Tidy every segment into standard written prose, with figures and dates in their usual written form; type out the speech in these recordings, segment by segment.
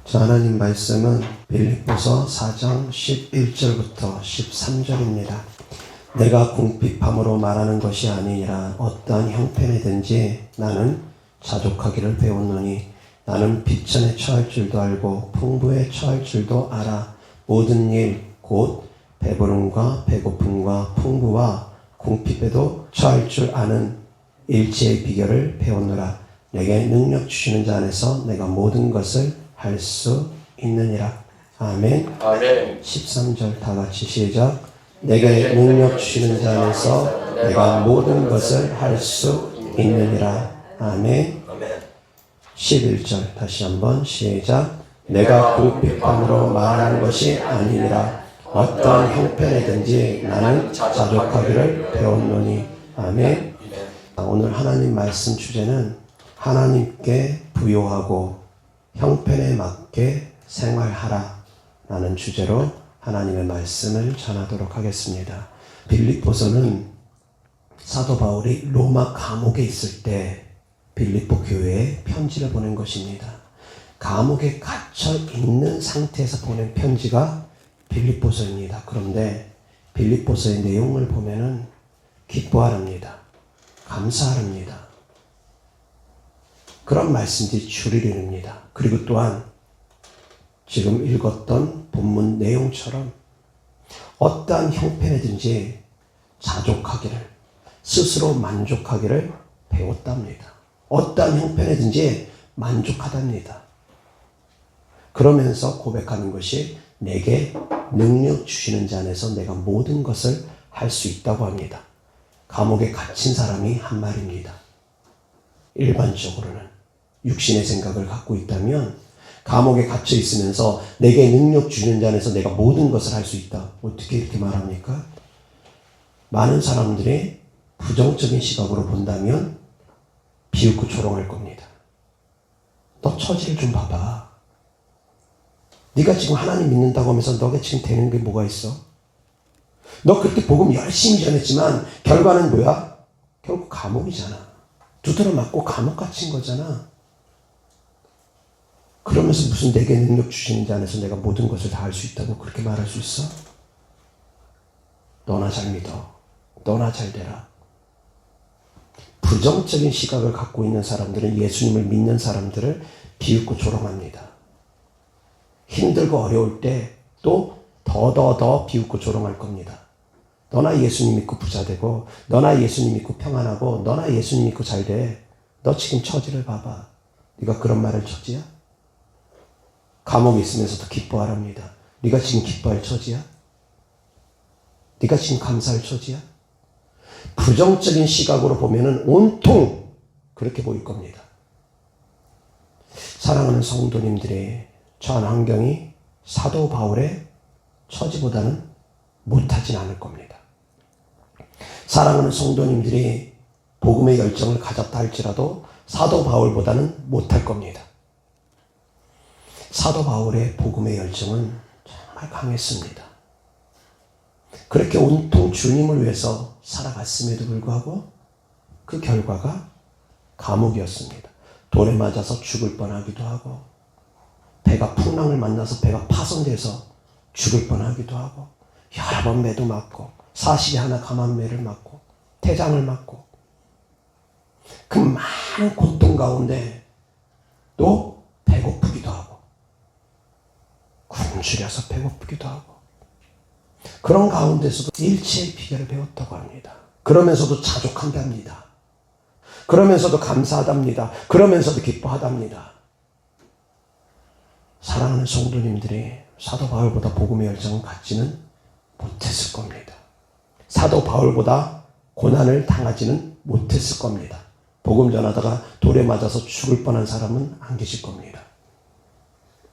자, 하나님 말씀은 빌립보서 4장 11절부터 13절입니다. 내가 궁핍함으로 말하는 것이 아니니라. 어떠한 형편이든지 나는 자족하기를 배웠노니 나는 비천에 처할 줄도 알고 풍부에 처할 줄도 알아. 모든 일 곧 배부름과 배고픔과 풍부와 궁핍에도 처할 줄 아는 일체의 비결을 배웠노라. 내게 능력 주시는 자 안에서 내가 모든 것을 할 수 있느니라. 아멘. 아멘. 13절 다 같이 시작. 내게 능력 주시는 자 안에서 내가 모든 것을 할 수 있느니라. 아멘. 11절 다시 한번 시작. 내가 궁핍함으로 말하는 것이 아니니라. 어떠한 형편이든지 나는 자족하기를 배웠노니. 아멘. 오늘 하나님 말씀 주제는 하나님께 부요하고 형편에 맞게 생활하라 라는 주제로 하나님의 말씀을 전하도록 하겠습니다. 빌립보서는 사도 바울이 로마 감옥에 있을 때 빌립보 교회에 편지를 보낸 것입니다. 감옥에 갇혀 있는 상태에서 보낸 편지가 빌립보서입니다. 그런데 빌립보서의 내용을 보면은 기뻐하랍니다. 감사하랍니다. 그런 말씀들이 줄을 이룹니다. 그리고 또한 지금 읽었던 본문 내용처럼 어떠한 형편이든지 자족하기를, 스스로 만족하기를 배웠답니다. 어떠한 형편이든지 만족하답니다. 그러면서 고백하는 것이 내게 능력 주시는 자 안에서 내가 모든 것을 할 수 있다고 합니다. 감옥에 갇힌 사람이 한 말입니다. 일반적으로는 육신의 생각을 갖고 있다면 감옥에 갇혀 있으면서 내게 능력 주시는 자 안에서 내가 모든 것을 할 수 있다. 어떻게 이렇게 말합니까? 많은 사람들이 부정적인 시각으로 본다면 비웃고 조롱할 겁니다. 너 처지를 좀 봐봐. 네가 지금 하나님 믿는다고 하면서 너가 지금 되는 게 뭐가 있어? 너 그렇게 복음 열심히 전했지만 결과는 뭐야? 결국 감옥이잖아. 두드러 맞고 감옥 갇힌 거잖아. 그러면서 무슨 내게 능력 주시는 자 안에서 내가 모든 것을 다 할 수 있다고 그렇게 말할 수 있어? 너나 잘 믿어. 너나 잘 되라. 부정적인 시각을 갖고 있는 사람들은 예수님을 믿는 사람들을 비웃고 조롱합니다. 힘들고 어려울 때 또 더 비웃고 조롱할 겁니다. 너나 예수님 믿고 부자 되고, 너나 예수님 믿고 평안하고, 너나 예수님 믿고 잘 돼. 너 지금 처지를 봐봐. 네가 그런 말할 처지야? 감옥에 있으면서도 기뻐하랍니다. 네가 지금 기뻐할 처지야? 네가 지금 감사할 처지야? 부정적인 시각으로 보면은 온통 그렇게 보일 겁니다. 사랑하는 성도님들의 처한 환경이 사도 바울의 처지보다는 못하진 않을 겁니다. 사랑하는 성도님들이 복음의 열정을 가졌다 할지라도 사도 바울보다는 못할 겁니다. 사도 바울의 복음의 열정은 정말 강했습니다. 그렇게 온통 주님을 위해서 살아갔음에도 불구하고 그 결과가 감옥이었습니다. 돌에 맞아서 죽을 뻔하기도 하고, 배가 풍랑을 만나서 배가 파손돼서 죽을 뻔하기도 하고, 여러 번 매도 맞고, 사시리 하나 감한 매를 맞고, 태장을 맞고, 그 많은 고통 가운데 또 배고프기도 하고, 굶주려서 배고프기도 하고, 그런 가운데서도 일체의 비결을 배웠다고 합니다. 그러면서도 자족한답니다. 그러면서도 감사하답니다. 그러면서도 기뻐하답니다. 사랑하는 성도님들이 사도 바울보다 복음의 열정을 갖지는 못했을 겁니다. 사도 바울보다 고난을 당하지는 못했을 겁니다. 복음 전하다가 돌에 맞아서 죽을 뻔한 사람은 안 계실 겁니다.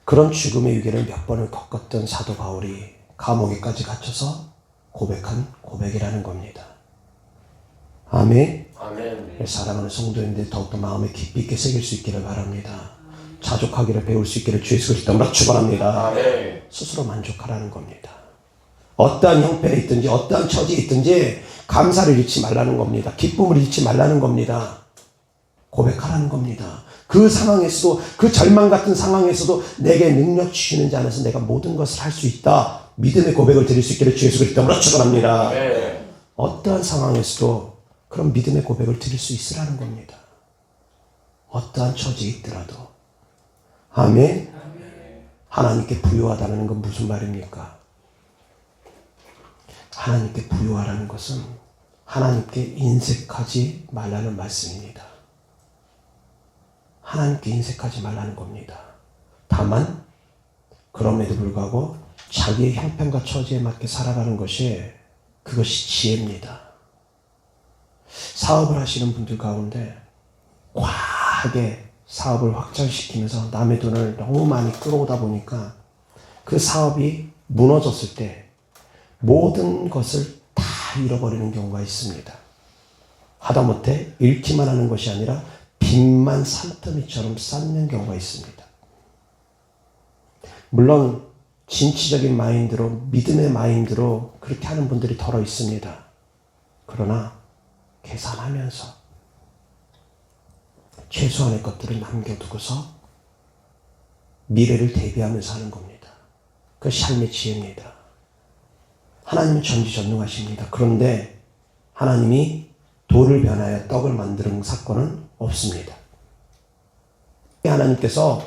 그런 죽음의 위기를 몇 번을 겪었던 사도 바울이 감옥에까지 갇혀서 고백한 고백이라는 겁니다. 아멘. 아멘. 사랑하는 성도님들 더욱더 마음에 깊이 있게 새길 수 있기를 바랍니다. 자족하기를 배울 수 있기를 주의 그리스도 이름으로 축원합니다. 아멘. 스스로 만족하라는 겁니다. 어떠한 형편에 있든지 어떠한 처지에 있든지 감사를 잃지 말라는 겁니다. 기쁨을 잃지 말라는 겁니다. 고백하라는 겁니다. 그 상황에서도, 그 절망 같은 상황에서도 내게 능력 주시는 자 안에서 내가 모든 것을 할 수 있다. 믿음의 고백을 드릴 수 있기를 주 예수 그리스도로 축원합니다. 어떠한 상황에서도 그런 믿음의 고백을 드릴 수 있으라는 겁니다. 어떠한 처지에 있더라도. 아멘. 하나님께 부요하다는 건 무슨 말입니까? 하나님께 부요하라는 것은 하나님께 인색하지 말라는 말씀입니다. 하나님께 인색하지 말라는 겁니다. 다만 그럼에도 불구하고 자기의 형편과 처지에 맞게 살아가는 것이, 그것이 지혜입니다. 사업을 하시는 분들 가운데 과하게 사업을 확장시키면서 남의 돈을 너무 많이 끌어오다 보니까 그 사업이 무너졌을 때 모든 것을 다 잃어버리는 경우가 있습니다. 하다못해 잃기만 하는 것이 아니라 빚만 산더미처럼 쌓는 경우가 있습니다. 물론 진취적인 마인드로, 믿음의 마인드로 그렇게 하는 분들이 덜어 있습니다. 그러나 계산하면서 최소한의 것들을 남겨두고서 미래를 대비하면서 하는 겁니다. 그 삶의 지혜입니다. 하나님은 전지전능하십니다. 그런데 하나님이 돌을 변하여 떡을 만드는 사건은 없습니다. 하나님께서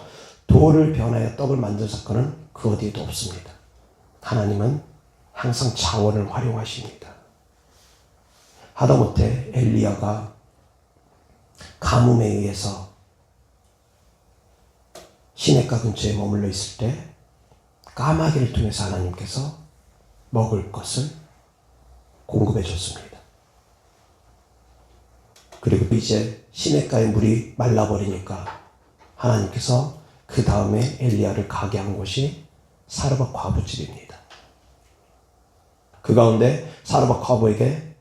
돌을 변하여 떡을 만드는 사건은 그 어디에도 없습니다. 하나님은 항상 자원을 활용하십니다. 하다못해 엘리야가 가뭄에 의해서 시냇가 근처에 머물러 있을 때 까마귀를 통해서 하나님께서 먹을 것을 공급해 줬습니다. 그리고 이제 시냇가의 물이 말라버리니까 하나님께서 그 다음에 엘리야를 가게 한 곳이 사르밧 과부집입니다. 그 가운데 사르밧 과부에게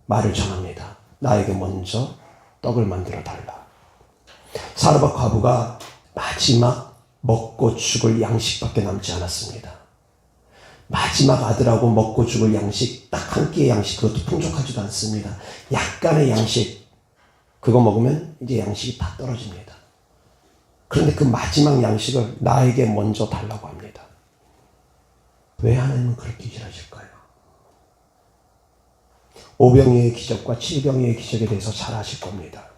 말을 전합니다. 나에게 먼저 떡을 만들어 달라. 사르밧 과부가 마지막 먹고 죽을 양식밖에 남지 않았습니다. 마지막 아들하고 먹고 죽을 양식, 딱 한 끼의 양식, 그것도 풍족하지도 않습니다. 약간의 양식, 그거 먹으면 이제 양식이 다 떨어집니다. 그런데 그 마지막 양식을 나에게 먼저 달라고 합니다. 왜 하나님은 그렇게 일하실까요? 오병이의 기적과 칠병이의 기적에 대해서 잘 아실 겁니다.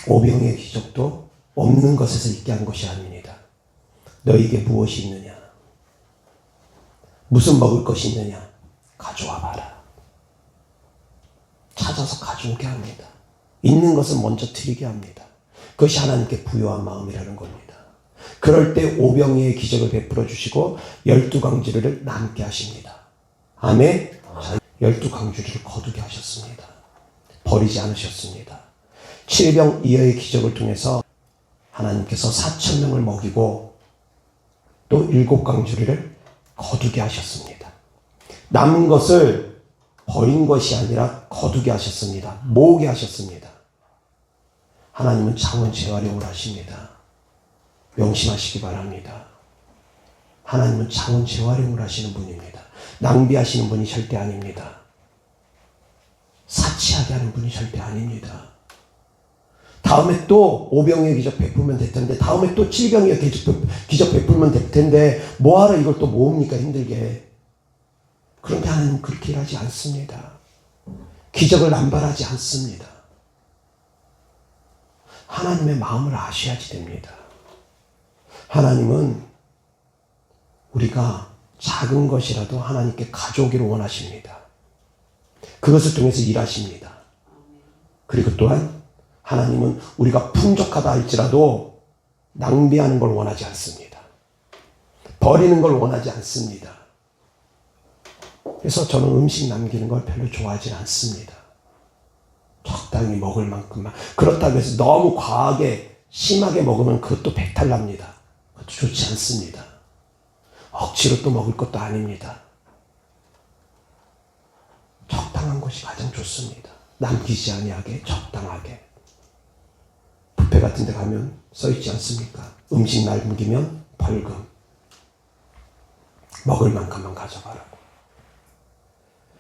오병이의 기적도 없는 것에서 있게 한 것이 아닙니다. 너에게 무엇이 있느냐? 무슨 먹을 것이 있느냐? 가져와 봐라. 찾아서 가져오게 합니다. 있는 것을 먼저 드리게 합니다. 그것이 하나님께 부요한 마음이라는 겁니다. 그럴 때 오병이의 기적을 베풀어 주시고 12광주리를 남게 하십니다. 아멘. 12광주리를 거두게 하셨습니다. 버리지 않으셨습니다. 7병이어의 기적을 통해서 하나님께서 4,000명을 먹이고 또 7광주리를 거두게 하셨습니다. 남은 것을 버린 것이 아니라 거두게 하셨습니다. 모으게 하셨습니다. 하나님은 자원 재활용을 하십니다. 명심하시기 바랍니다. 하나님은 자원 재활용을 하시는 분입니다. 낭비하시는 분이 절대 아닙니다. 사치하게 하는 분이 절대 아닙니다. 다음에 또 오병이의 기적 베풀면 될 텐데, 다음에 또 칠병이의 기적 베풀면 될 텐데, 뭐하러 이걸 또 모읍니까, 힘들게. 그런데 하나님은 그렇게 일하지 않습니다. 기적을 남발하지 않습니다. 하나님의 마음을 아셔야지 됩니다. 하나님은 우리가 작은 것이라도 하나님께 가져오기를 원하십니다. 그것을 통해서 일하십니다. 그리고 또한 하나님은 우리가 풍족하다 할지라도 낭비하는 걸 원하지 않습니다. 버리는 걸 원하지 않습니다. 그래서 저는 음식 남기는 걸 별로 좋아하지 않습니다. 적당히 먹을 만큼만. 그렇다고 해서 너무 과하게 심하게 먹으면 그것도 배탈 납니다. 그것도 좋지 않습니다. 억지로 또 먹을 것도 아닙니다. 적당한 것이 가장 좋습니다. 남기지 아니하게 적당하게. 뷔페 같은 데 가면 써있지 않습니까? 음식 남기면 벌금. 먹을 만큼만 가져가라고.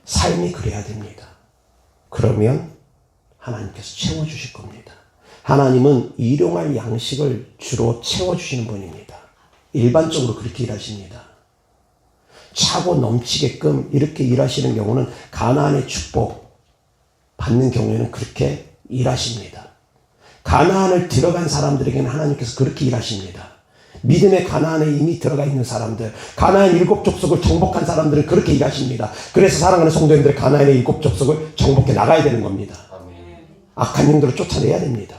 삶이 그래야 됩니다. 그러면 하나님께서 채워주실 겁니다. 하나님은 일용할 양식을 주로 채워주시는 분입니다. 일반적으로 그렇게 일하십니다. 차고 넘치게끔 이렇게 일하시는 경우는 가나안의 축복 받는 경우에는 그렇게 일하십니다. 가나안을 들어간 사람들에게는 하나님께서 그렇게 일하십니다. 믿음의 가나안에 이미 들어가 있는 사람들, 가나안 7족속을 정복한 사람들은 그렇게 일하십니다. 그래서 사랑하는 성도님들, 가나안의 7족속을 정복해 나가야 되는 겁니다. 악한 영들을 쫓아내야 됩니다.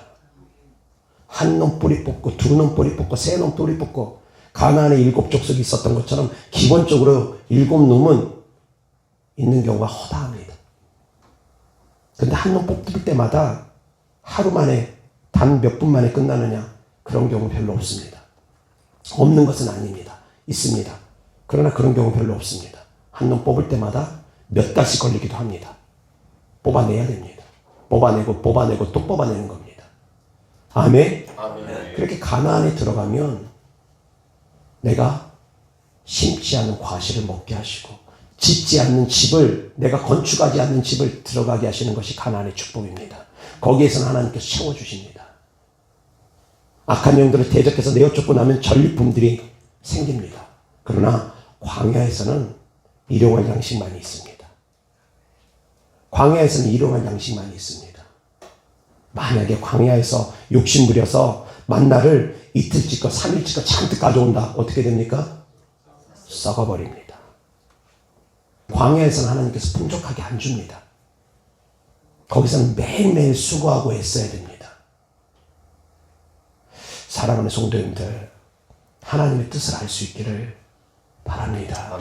한 놈 뿌리 뽑고, 두 놈 뿌리 뽑고, 세 놈 뿌리 뽑고, 가나안에 7족속이 있었던 것처럼 기본적으로 7놈은 있는 경우가 허다합니다. 근데 한 놈 뽑을 때마다 하루 만에, 단 몇 분 만에 끝나느냐? 그런 경우 별로 없습니다. 없는 것은 아닙니다. 있습니다. 그러나 그런 경우 별로 없습니다. 한 놈 뽑을 때마다 몇 달씩 걸리기도 합니다. 뽑아내야 됩니다. 뽑아내고 또 뽑아내는 겁니다. 아멘? 아멘. 그렇게 가나안에 들어가면 내가 심지 않은 과실을 먹게 하시고 짓지 않는 집을, 내가 건축하지 않는 집을 들어가게 하시는 것이 가나안의 축복입니다. 거기에서는 하나님께서 채워주십니다. 악한 영들을 대적해서 내어쫓고 나면 전리품들이 생깁니다. 그러나 광야에서는 일용할 양식만이 있습니다. 광야에서는 일용할 양식만이 있습니다. 만약에 광야에서 욕심부려서 만나를 이틀치껏 3일치껏 잔뜩 가져온다. 어떻게 됩니까? 썩어버립니다. 광야에서는 하나님께서 풍족하게 안 줍니다. 거기서는 매일매일 수고하고 애써야 됩니다. 사랑하는 성도님들, 하나님의 뜻을 알 수 있기를 바랍니다.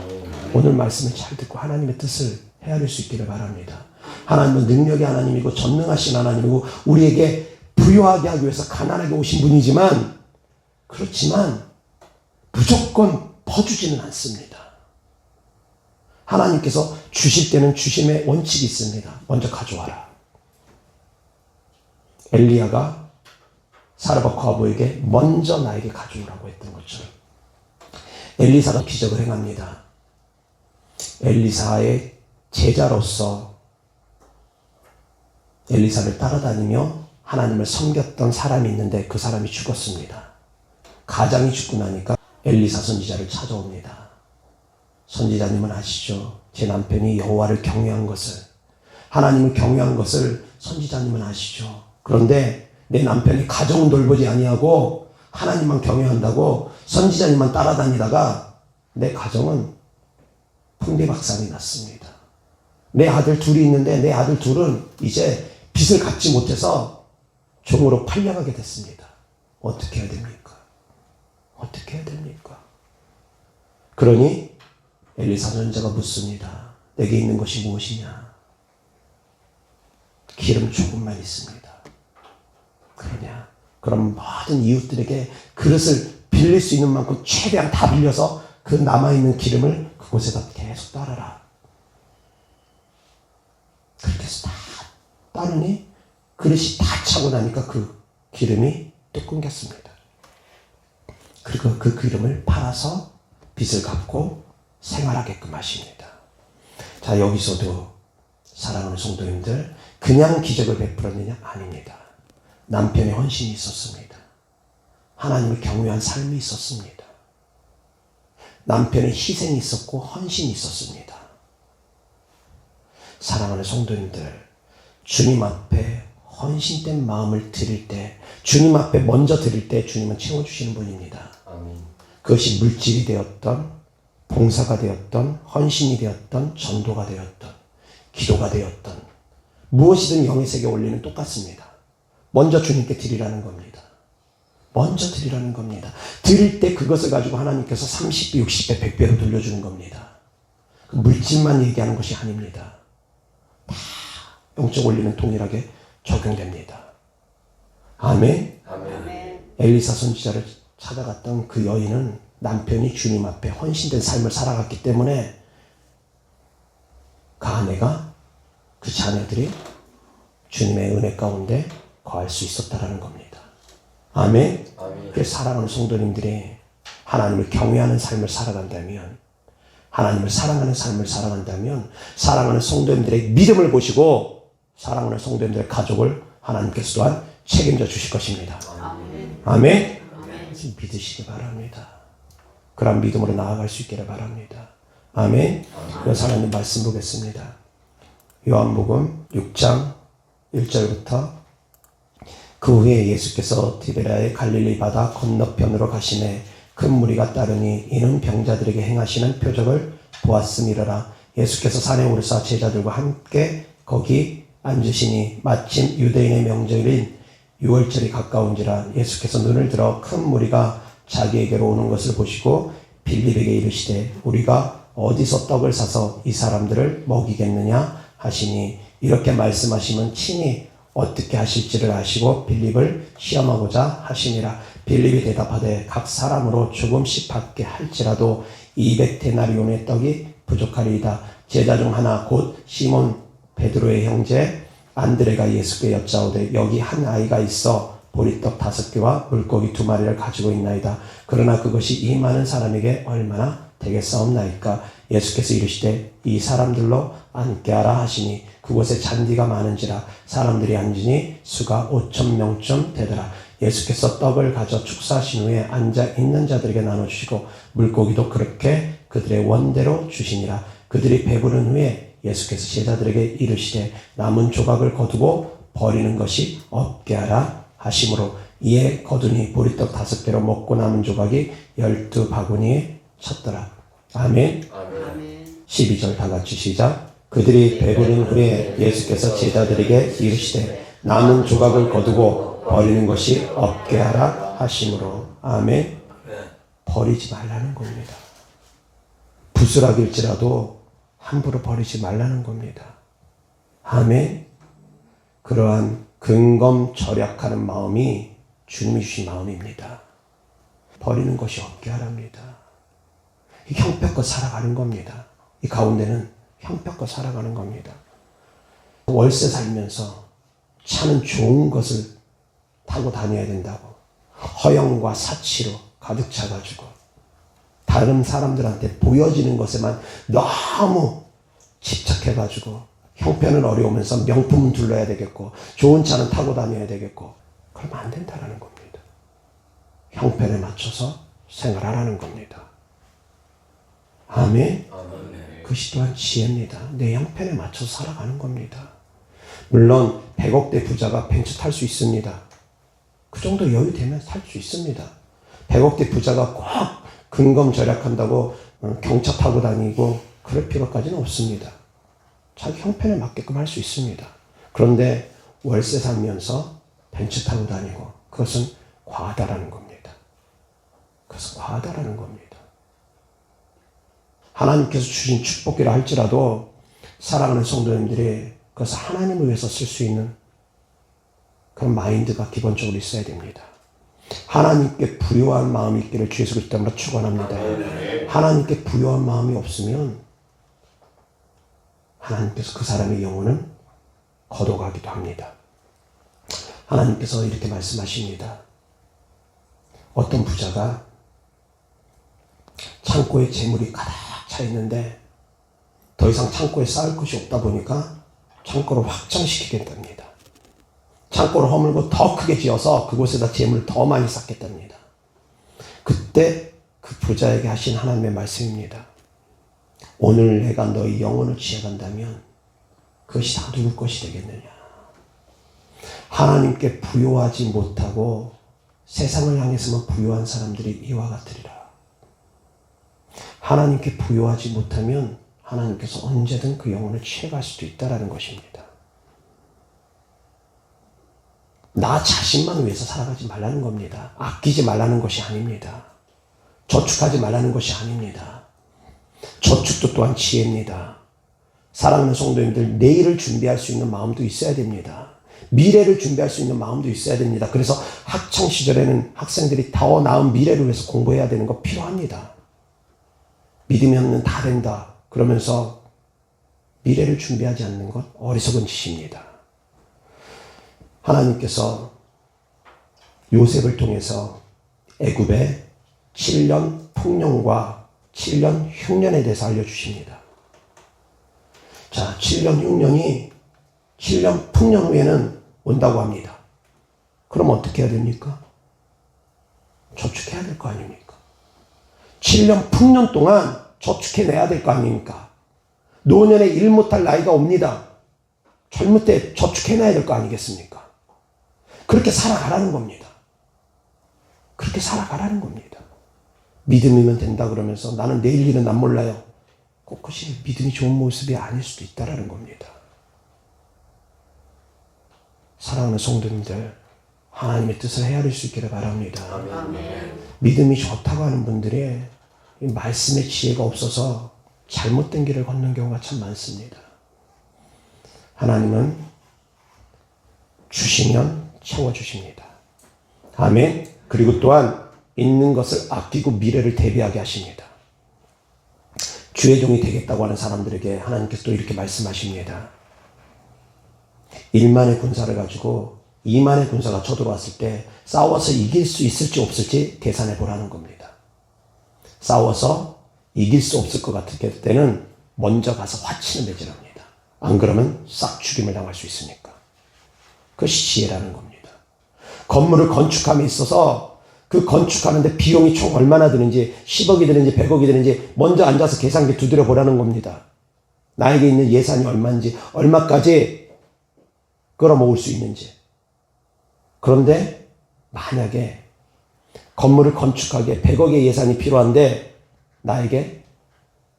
오늘 말씀을 잘 듣고 하나님의 뜻을 헤아릴 수 있기를 바랍니다. 하나님은 능력의 하나님이고 전능하신 하나님이고 우리에게 부유하게 하기 위해서 가난하게 오신 분이지만, 그렇지만 무조건 퍼주지는 않습니다. 하나님께서 주실 때는 주심의 원칙이 있습니다. 먼저 가져와라. 엘리야가 사르밧 과부에게 먼저 나에게 가져오라고 했던 것처럼 엘리사가 기적을 행합니다. 엘리사의 제자로서 엘리사를 따라다니며 하나님을 섬겼던 사람이 있는데 그 사람이 죽었습니다. 가장이 죽고 나니까 엘리사 선지자를 찾아옵니다. 선지자님은 아시죠? 제 남편이 여호와를 경외한 것을, 하나님을 경외한 것을 선지자님은 아시죠? 그런데 내 남편이 가정은 돌보지 아니하고 하나님만 경외한다고 선지자님만 따라다니다가 내 가정은 풍비박산이 났습니다. 내 아들 둘이 있는데 내 아들 둘은 이제 빚을 갚지 못해서 종으로 팔려가게 됐습니다. 어떻게 해야 됩니까? 어떻게 해야 됩니까? 그러니 엘리사 선지자가 묻습니다. 내게 있는 것이 무엇이냐? 기름 조금만 있습니다. 그러냐? 그럼 모든 이웃들에게 그릇을 빌릴 수 있는 만큼 최대한 다 빌려서 그 남아있는 기름을 그곳에다 계속 따르라. 그렇게 해서 다 따르니 그릇이 다 차고 나니까 그 기름이 또 끊겼습니다. 그리고 그 기름을 팔아서 빚을 갚고 생활하게끔 하십니다. 자, 여기서도 사랑하는 성도님들, 그냥 기적을 베풀었느냐? 아닙니다. 남편의 헌신이 있었습니다. 하나님을 경외한 삶이 있었습니다. 남편의 희생이 있었고 헌신이 있었습니다. 사랑하는 성도님들, 주님 앞에 헌신된 마음을 드릴 때, 주님 앞에 먼저 드릴 때 주님은 채워주시는 분입니다. 아멘. 그것이 물질이 되었던, 봉사가 되었던, 헌신이 되었던, 전도가 되었던, 기도가 되었던, 무엇이든 영의 세계에 올리는 똑같습니다. 먼저 주님께 드리라는 겁니다. 먼저 드리라는 겁니다. 드릴 때 그것을 가지고 하나님께서 30배, 60배, 100배로 돌려주는 겁니다. 그 물질만 얘기하는 것이 아닙니다. 다 영적 원리는 동일하게 적용됩니다. 아멘. 아멘. 엘리사 선지자를 찾아갔던 그 여인은 남편이 주님 앞에 헌신된 삶을 살아갔기 때문에 그 아내가, 그 자녀들이 주님의 은혜 가운데 거할 수 있었다라는 겁니다. 아멘. 아멘. 그래서 사랑하는 성도님들이 하나님을 경외하는 삶을 살아간다면, 하나님을 사랑하는 삶을 살아간다면, 사랑하는 성도님들의 믿음을 보시고 사랑하는 성도님들의 가족을 하나님께서 또한 책임져 주실 것입니다. 아멘. 믿으시기 바랍니다. 그런 믿음으로 나아갈 수 있기를 바랍니다. 아멘. 그래서 하나님 말씀 보겠습니다. 요한복음 6장 1절부터 그 후에 예수께서 디베랴의 갈릴리 바다 건너편으로 가시매 큰 무리가 따르니 이는 병자들에게 행하시는 표적을 보았음이로라. 예수께서 산에 오르사 제자들과 함께 거기 앉으시니 마침 유대인의 명절인 유월절이 가까운지라. 예수께서 눈을 들어 큰 무리가 자기에게로 오는 것을 보시고 빌립에게 이르시되 우리가 어디서 떡을 사서 이 사람들을 먹이겠느냐 하시니 이렇게 말씀하시면 친히 어떻게 하실지를 아시고 빌립을 시험하고자 하시니라. 빌립이 대답하되 각 사람으로 조금씩 받게 할지라도 200데나리온의 떡이 부족하리이다. 제자 중 하나 곧 시몬 베드로의 형제 안드레가 예수께 여짜오되 여기 한 아이가 있어 보리떡 5개와 물고기 2마리를 가지고 있나이다. 그러나 그것이 이 많은 사람에게 얼마나 되겠사옵나이까. 예수께서 이르시되 이 사람들로 앉게 하라 하시니 그곳에 잔디가 많은지라 사람들이 앉으니 수가 5,000명쯤 되더라. 예수께서 떡을 가져 축사하신 후에 앉아 있는 자들에게 나눠주시고 물고기도 그렇게 그들의 원대로 주시니라. 그들이 배부른 후에 예수께서 제자들에게 이르시되 남은 조각을 거두고 버리는 것이 없게 하라 하심으로 이에 거두니 보리떡 5개로 먹고 남은 조각이 12바구니에 찼더라. 아멘. 12절 다 같이 시작. 그들이 배부른 후에 예수께서 제자들에게 이르시되 남은 조각을 거두고 버리는 것이 없게 하라 하심으로. 아멘. 버리지 말라는 겁니다. 부스락일지라도 함부로 버리지 말라는 겁니다. 아멘. 그러한 근검절약하는 마음이 주님이 주신 마음입니다. 버리는 것이 없게 하랍니다. 형편껏 살아가는 겁니다. 이 가운데는 형편껏 살아가는 겁니다. 월세 살면서 차는 좋은 것을 타고 다녀야 된다고 허영과 사치로 가득 차가지고 다른 사람들한테 보여지는 것에만 너무 집착해가지고 형편은 어려우면서 명품은 둘러야 되겠고 좋은 차는 타고 다녀야 되겠고 그러면 안 된다는 겁니다. 형편에 맞춰서 생활하라는 겁니다. 아멘. 그것이 또한 지혜입니다. 내 형편에 맞춰서 살아가는 겁니다. 물론 100억대 부자가 벤츠 탈 수 있습니다. 그 정도 여유 되면 살 수 있습니다. 100억대 부자가 꼭 근검절약한다고 경차 타고 다니고 그럴 필요까지는 없습니다. 자기 형편에 맞게끔 할 수 있습니다. 그런데 월세 살면서 벤츠 타고 다니고 그것은 과하다라는 겁니다. 그것은 과하다라는 겁니다. 하나님께서 주신 축복이라 할지라도 사랑하는 성도님들이 그것을 하나님을 위해서 쓸 수 있는 그런 마인드가 기본적으로 있어야 됩니다. 하나님께 부요한 마음이 있기를 주 예수 그리스도 이름으로 축원합니다. 하나님께 부요한 마음이 없으면 하나님께서 그 사람의 영혼은 거둬가기도 합니다. 하나님께서 이렇게 말씀하십니다. 어떤 부자가 창고에 재물이 가득 차 있는데 더 이상 창고에 쌓을 것이 없다 보니까 창고를 확장시키겠답니다. 창고를 허물고 더 크게 지어서 그곳에다 재물을 더 많이 쌓겠답니다. 그때 그 부자에게 하신 하나님의 말씀입니다. 오늘 내가 너희 영혼을 취해간다면 그것이 다 누구 것이 되겠느냐. 하나님께 부요하지 못하고 세상을 향해서만 부요한 사람들이 이와 같으리라. 하나님께 부요하지 못하면 하나님께서 언제든 그 영혼을 취해갈 수도 있다는 것입니다. 나 자신만 위해서 살아가지 말라는 겁니다. 아끼지 말라는 것이 아닙니다. 저축하지 말라는 것이 아닙니다. 저축도 또한 지혜입니다. 사랑하는 성도님들, 내일을 준비할 수 있는 마음도 있어야 됩니다. 미래를 준비할 수 있는 마음도 있어야 됩니다. 그래서 학창시절에는 학생들이 더 나은 미래를 위해서 공부해야 되는 거 필요합니다. 믿음이 없는 다 된다 그러면서 미래를 준비하지 않는 것 어리석은 짓입니다. 하나님께서 요셉을 통해서 애굽의 7년 풍년과 7년 흉년에 대해서 알려주십니다. 자, 7년 흉년이 7년 풍년 후에는 온다고 합니다. 그럼 어떻게 해야 됩니까? 저축해야 될 거 아닙니까? 7년 풍년 동안 저축해내야 될 거 아닙니까? 노년에 일 못할 나이가 옵니다. 젊을 때 저축해놔야 될 거 아니겠습니까? 그렇게 살아가라는 겁니다. 그렇게 살아가라는 겁니다. 믿음이면 된다 그러면서 나는 내일 일은 난 몰라요. 꼭 그것이 믿음이 좋은 모습이 아닐 수도 있다는 겁니다. 사랑하는 성도님들, 하나님의 뜻을 헤아릴 수 있기를 바랍니다. 아멘. 믿음이 좋다고 하는 분들이 이 말씀의 지혜가 없어서 잘못된 길을 걷는 경우가 참 많습니다. 하나님은 주시면 채워주십니다. 아멘. 그리고 또한 있는 것을 아끼고 미래를 대비하게 하십니다. 주의 종이 되겠다고 하는 사람들에게 하나님께서 또 이렇게 말씀하십니다. 1만의 군사를 가지고 2만의 군사가 쳐들어왔을 때 싸워서 이길 수 있을지 없을지 계산해 보라는 겁니다. 싸워서 이길 수 없을 것 같을 때는 먼저 가서 화친을 맺으랍니다. 안 그러면 싹 죽임을 당할 수 있으니까. 그것이 지혜라는 겁니다. 건물을 건축함에 있어서 그 건축하는데 비용이 총 얼마나 드는지 10억이 드는지 100억이 드는지 먼저 앉아서 계산기 두드려 보라는 겁니다. 나에게 있는 예산이 얼마인지 얼마까지 끌어모을 수 있는지. 그런데 만약에 건물을 건축하기에 100억의 예산이 필요한데 나에게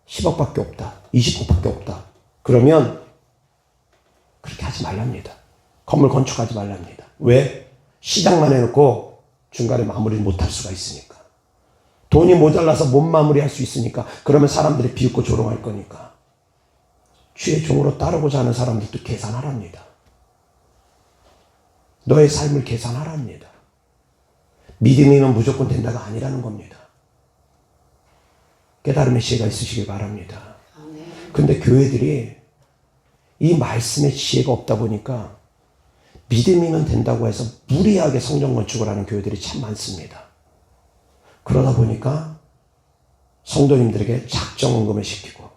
10억밖에 없다. 20억밖에 없다. 그러면 그렇게 하지 말랍니다. 건물 건축하지 말랍니다. 왜? 시작만 해놓고 중간에 마무리를 못할 수가 있으니까. 돈이 모자라서 못 마무리할 수 있으니까. 그러면 사람들이 비웃고 조롱할 거니까. 주의 종으로 따르고자 하는 사람들도 계산하랍니다. 너의 삶을 계산하랍니다. 믿음이면 무조건 된다가 아니라는 겁니다. 깨달음의 지혜가 있으시길 바랍니다. 근데 교회들이 이 말씀의 지혜가 없다 보니까 믿음이면 된다고 해서 무리하게 성전 건축을 하는 교회들이 참 많습니다. 그러다 보니까 성도님들에게 작정헌금을 시키고,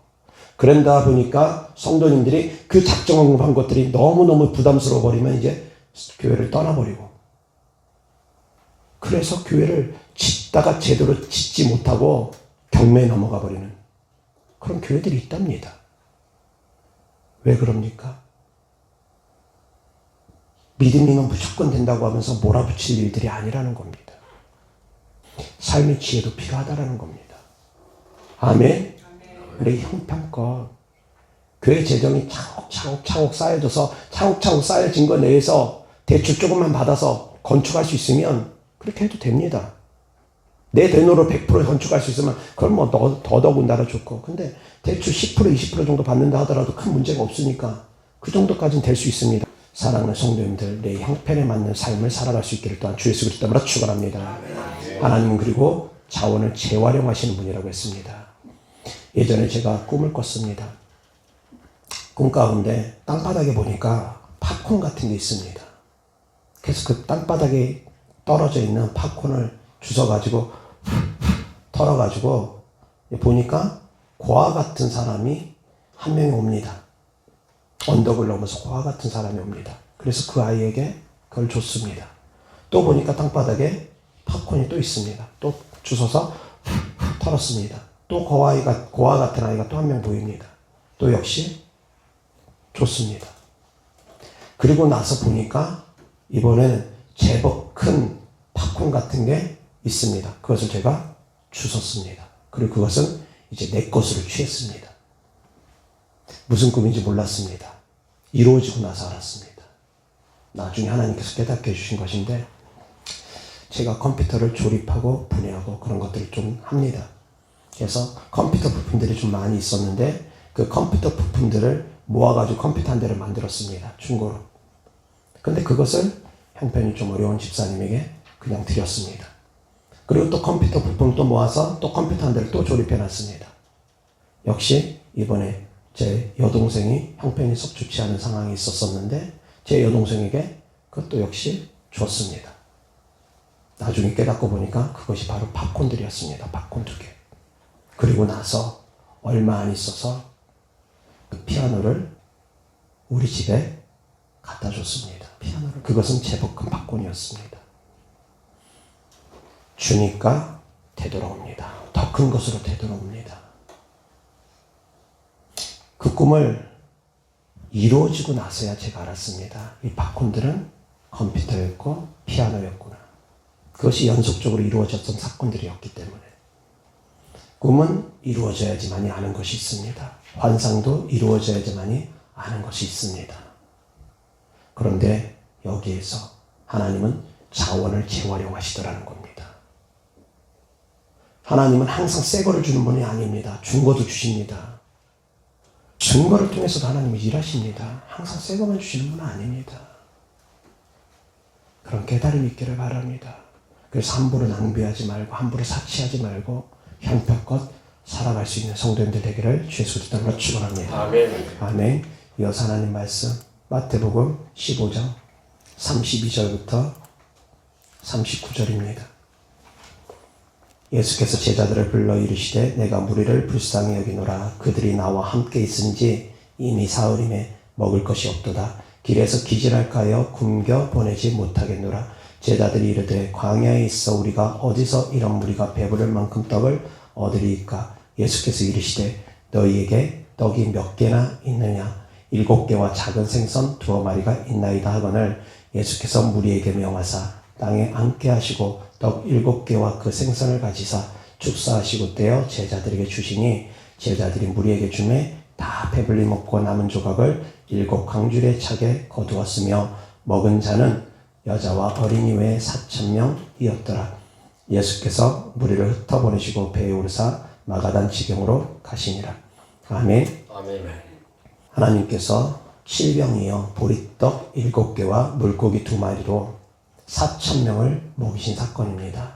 그런다 보니까 성도님들이 그 작정헌금한 것들이 너무너무 부담스러워 버리면 이제 교회를 떠나버리고, 그래서 교회를 짓다가 제대로 짓지 못하고 경매에 넘어가 버리는 그런 교회들이 있답니다. 왜 그럽니까? 믿음이면 무조건 된다고 하면서 몰아붙일 일들이 아니라는 겁니다. 삶의 지혜도 필요하다라는 겁니다. 아멘. 우리 형편껏 교회 재정이 차곡차곡 쌓여져서 차곡차곡 쌓여진 것 내에서 대출 조금만 받아서 건축할 수 있으면 그렇게 해도 됩니다. 내 돈으로 100% 건축할 수 있으면 그건 뭐 더더군다나 좋고, 근데 대출 10% 20% 정도 받는다 하더라도 큰 문제가 없으니까 그 정도까지는 될 수 있습니다. 사랑하는 성도님들, 내 형편에 맞는 삶을 살아갈 수 있기를 또한 주 예수 그리스도로 축원합니다. 하나님은 그리고 자원을 재활용하시는 분이라고 했습니다. 예전에 제가 꿈을 꿨습니다. 꿈 가운데 땅바닥에 보니까 팝콘 같은 게 있습니다. 그래서 그 땅바닥에 떨어져 있는 팝콘을 주워가지고 털어가지고 보니까 고아 같은 사람이 한 명이 옵니다. 언덕을 넘어서 고아 같은 사람이 옵니다. 그래서 그 아이에게 그걸 줬습니다. 또 보니까 땅바닥에 팝콘이 또 있습니다. 또 주워서 털었습니다. 또 고아 같은 아이가 또 한 명 보입니다. 또 역시 줬습니다. 그리고 나서 보니까 이번에는 제법 큰 팝콘 같은 게 있습니다. 그것을 제가 주웠습니다. 그리고 그것은 이제 내 것으로 취했습니다. 무슨 꿈인지 몰랐습니다. 이루어지고 나서 알았습니다. 나중에 하나님께서 깨닫게 해주신 것인데, 제가 컴퓨터를 조립하고 분해하고 그런 것들을 좀 합니다. 그래서 컴퓨터 부품들이 좀 많이 있었는데 그 컴퓨터 부품들을 모아가지고 컴퓨터 한 대를 만들었습니다. 중고로. 근데 그것을 형편이 좀 어려운 집사님에게 그냥 드렸습니다. 그리고 또 컴퓨터 부품 또 모아서 또 컴퓨터 한 대를 또 조립해 놨습니다. 역시 이번에 제 여동생이 형편이 썩 좋지 않은 상황이 있었었는데 제 여동생에게 그것도 역시 줬습니다. 나중에 깨닫고 보니까 그것이 바로 팝콘들이었습니다. 팝콘 2개. 그리고 나서 얼마 안 있어서 그 피아노를 우리 집에 갖다 줬습니다. 피아노를. 그것은 제법 큰 박권이었습니다. 주니까 되돌아옵니다. 더 큰 것으로 되돌아옵니다. 그 꿈을 이루어지고 나서야 제가 알았습니다. 이 박콘들은 컴퓨터였고 피아노였구나. 그것이 연속적으로 이루어졌던 사건들이었기 때문에. 꿈은 이루어져야지만이 아는 것이 있습니다. 환상도 이루어져야지만이 아는 것이 있습니다. 그런데 여기에서 하나님은 자원을 재활용하시더라는 겁니다. 하나님은 항상 새 거를 주는 분이 아닙니다. 준 것도 주십니다. 준 거를 통해서도 하나님은 일하십니다. 항상 새 거만 주시는 분은 아닙니다. 그런 깨달음이 있기를 바랍니다. 그래서 함부로 낭비하지 말고 함부로 사치하지 말고 현명껏 살아갈 수 있는 성도님들 되기를 주의 소리로 축원합니다. 아멘. 아멘. 이어서 하나님 말씀 마태복음 15장 32절부터 39절입니다. 예수께서 제자들을 불러 이르시되 내가 무리를 불쌍히 여기노라. 그들이 나와 함께 있은지 이미 사흘임에 먹을 것이 없도다. 길에서 기질할까 하여 굶겨 보내지 못하겠노라. 제자들이 이르되 광야에 있어 우리가 어디서 이런 무리가 배부를 만큼 떡을 얻으리이까. 예수께서 이르시되 너희에게 떡이 몇 개나 있느냐. 7개와 작은 생선 2마리가 있나이다 하거늘 예수께서 무리에게 명하사 땅에 앉게 하시고 떡 7개와 그 생선을 가지사 축사하시고 떼어 제자들에게 주시니 제자들이 무리에게 주매 다 배불리 먹고 남은 조각을 7 광주리에 차게 거두었으며 먹은 자는 여자와 어린이 외에 4,000명이었더라. 예수께서 무리를 흩어보내시고 배에 오르사 마가단 지경으로 가시니라. 아멘. 아멘. 하나님께서 질병이여 보리떡 7개와 물고기 2마리로 4,000명을 먹이신 사건입니다.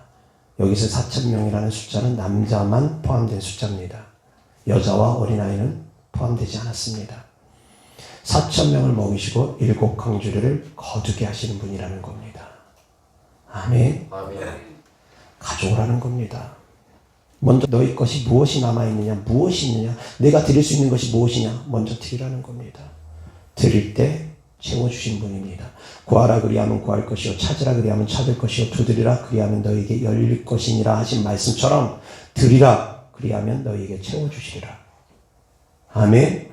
여기서 4,000명이라는 숫자는 남자만 포함된 숫자입니다. 여자와 어린아이는 포함되지 않았습니다. 4,000명을 먹이시고 7 광주리를 거두게 하시는 분이라는 겁니다. 아멘. 아멘. 가져오라는 겁니다. 먼저 너희 것이 무엇이 남아있느냐, 무엇이 있느냐, 내가 드릴 수 있는 것이 무엇이냐, 먼저 드리라는 겁니다. 드릴 때 채워주신 분입니다. 구하라 그리하면 구할 것이요 찾으라 그리하면 찾을 것이요 두드리라 그리하면 너희에게 열릴 것이니라 하신 말씀처럼 드리라 그리하면 너희에게 채워주시리라. 아멘.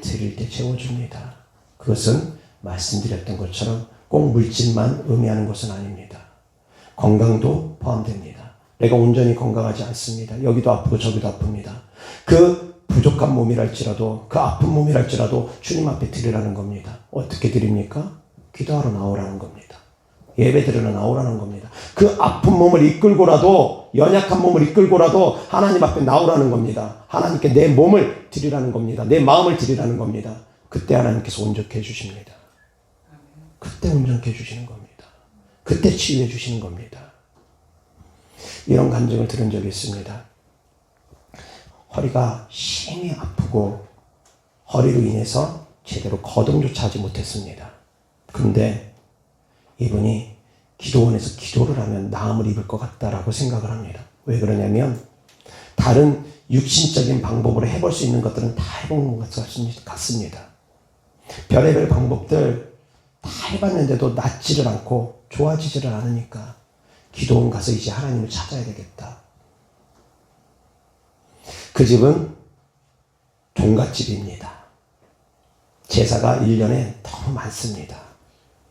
드릴 때 채워줍니다. 그것은 말씀드렸던 것처럼 꼭 물질만 의미하는 것은 아닙니다. 건강도 포함됩니다. 내가 온전히 건강하지 않습니다. 여기도 아프고 저기도 아픕니다. 그 부족한 몸이랄지라도 그 아픈 몸이랄지라도 주님 앞에 드리라는 겁니다. 어떻게 드립니까? 기도하러 나오라는 겁니다. 예배 드리러 나오라는 겁니다. 그 아픈 몸을 이끌고라도 연약한 몸을 이끌고라도 하나님 앞에 나오라는 겁니다. 하나님께 내 몸을 드리라는 겁니다. 내 마음을 드리라는 겁니다. 그때 하나님께서 온전케 해주십니다. 그때 온전케 해주시는 겁니다. 그때 치유해 주시는 겁니다. 이런 간증을 들은 적이 있습니다. 허리가 심히 아프고 허리로 인해서 제대로 거동조차 하지 못했습니다. 그런데 이분이 기도원에서 기도를 하면 나음을 입을 것 같다라고 생각을 합니다. 왜 그러냐면 다른 육신적인 방법으로 해볼 수 있는 것들은 다 해본 것 같습니다. 별의별 방법들 다 해봤는데도 낫지를 않고 좋아지지를 않으니까 기도원 가서 이제 하나님을 찾아야 되겠다. 그 집은 종갓집입니다. 제사가 1년에 너무 많습니다.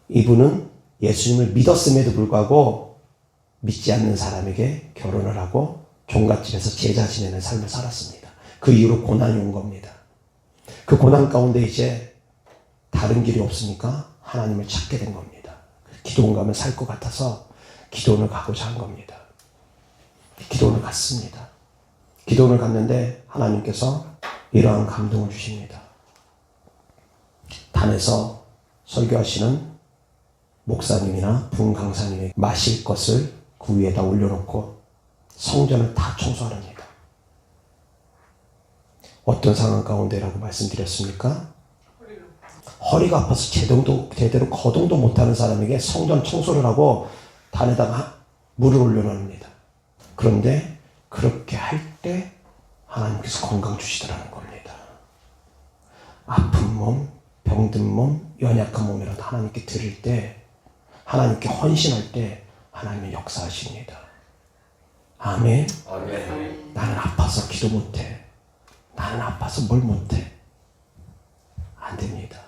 이분은 예수님을 믿었음에도 불구하고 믿지 않는 사람에게 결혼을 하고 종갓집에서 제자 지내는 삶을 살았습니다. 그 이후로 고난이 온 겁니다. 그 고난 가운데 이제 다른 길이 없으니까 하나님을 찾게 된 겁니다. 기도원 가면 살 것 같아서 기도원을 가고자 한 겁니다. 기도원을 갔습니다. 기도원을 갔는데 하나님께서 이러한 감동을 주십니다. 단에서 설교하시는 목사님이나 부흥 강사님이 마실 것을 그 위에다 올려놓고 성전을 다 청소하랍니다. 어떤 상황 가운데라고 말씀드렸습니까? 허리가 아파서 제대로 거동도 못하는 사람에게 성전 청소를 하고 단에다가 물을 올려놓습니다. 그런데 그렇게 할 때 하나님께서 건강 주시더라는 겁니다. 아픈 몸, 병든 몸, 연약한 몸이라도 하나님께 드릴 때, 하나님께 헌신할 때 하나님은 역사하십니다. 아멘. 아멘. 나는 아파서 기도 못해. 나는 아파서 뭘 못해. 안 됩니다.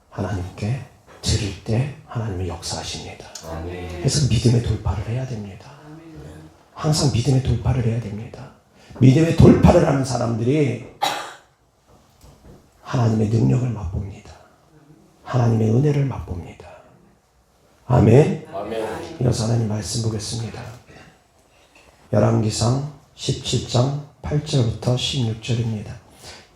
하나님께 드릴 때 하나님은 역사하십니다. 아멘. 그래서 믿음의 돌파를 해야 됩니다. 항상 믿음의 돌파를 해야 됩니다. 믿음의 돌파를 하는 사람들이 하나님의 능력을 맛봅니다. 하나님의 은혜를 맛봅니다. 아멘. 아멘. 이어서 하나님 말씀 보겠습니다. 열왕기상 17장 8절부터 16절입니다.